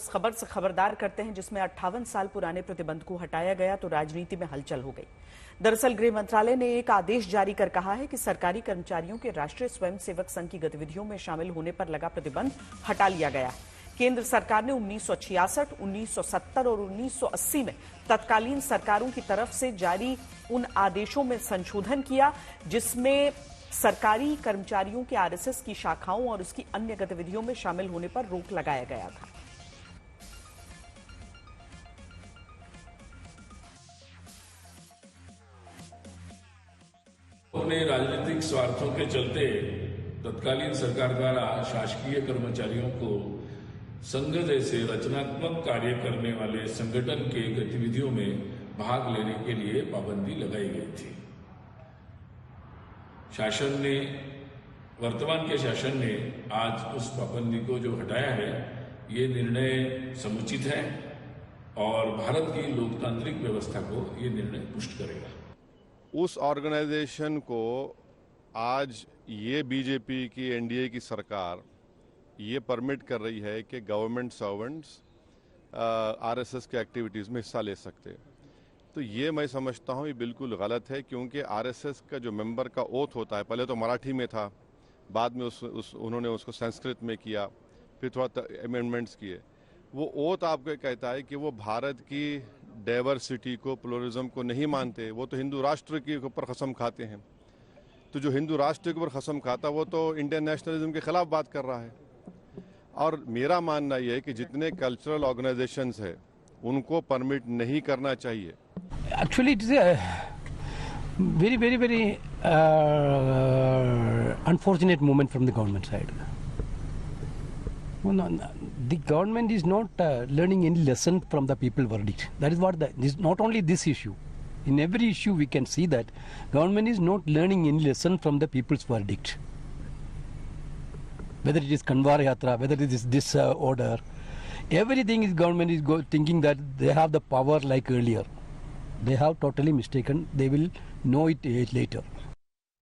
उस खबर से खबरदार करते हैं जिसमें 58 साल पुराने प्रतिबंध को हटाया गया तो राजनीति में हलचल हो गई। दरअसल गृह मंत्रालय ने एक आदेश जारी कर कहा है कि सरकारी कर्मचारियों के राष्ट्रीय स्वयंसेवक संघ की गतिविधियों में शामिल होने पर लगा प्रतिबंध हटा लिया गया है। केंद्र सरकार ने 1966, 1970 और 1980 में तत्कालीन सरकारों की तरफ से जारी उन आदेशों में संशोधन किया जिसमें सरकारी कर्मचारियों के आरएसएस की शाखाओं और उसकी अन्य गतिविधियों में शामिल होने पर रोक लगाया गया था। अपने राजनीतिक स्वार्थों के चलते तत्कालीन सरकार द्वारा शासकीय कर्मचारियों को संघ जैसे रचनात्मक कार्य करने वाले संगठन के गतिविधियों में भाग लेने के लिए पाबंदी लगाई गई थी। वर्तमान के शासन ने आज उस पाबंदी को जो हटाया है, ये निर्णय समुचित है और भारत की लोकतांत्रिक व्यवस्था को ये निर्णय पुष्ट करेगा। उस ऑर्गेनाइजेशन को आज ये बीजेपी की एनडीए की सरकार ये परमिट कर रही है कि गवर्नमेंट सर्वेंट्स आरएसएस के एक्टिविटीज़ में हिस्सा ले सकते हैं। तो ये मैं समझता हूँ ये बिल्कुल गलत है, क्योंकि आरएसएस का जो मेंबर का ओथ होता है, पहले तो मराठी में था, बाद में उन्होंने उसको संस्कृत में किया, फिर थोड़ा अमेंडमेंट्स किए। वो ओथ आपको कहता है कि वो भारत की डाइवर्सिटी को, प्लुरलिज्म को नहीं मानते। वो तो हिंदू राष्ट्र के ऊपर कसम खाते हैं। तो जो हिंदू राष्ट्र के ऊपर कसम खाता वो तो इंडियन नेशनलिज्म के खिलाफ बात कर रहा है। और मेरा मानना यह है कि जितने कल्चरल ऑर्गेनाइजेशंस है उनको परमिट नहीं करना चाहिए। Actually, it is a very unfortunate moment from the government side. The government is not learning any lesson from the people verdict. That is what this, not only this issue. In every issue we can see that government is not learning any lesson from the people's verdict. Whether it is Kanwar Yatra, whether it is this order, everything is government is thinking that they have the power like earlier. They have totally mistaken. They will know it later.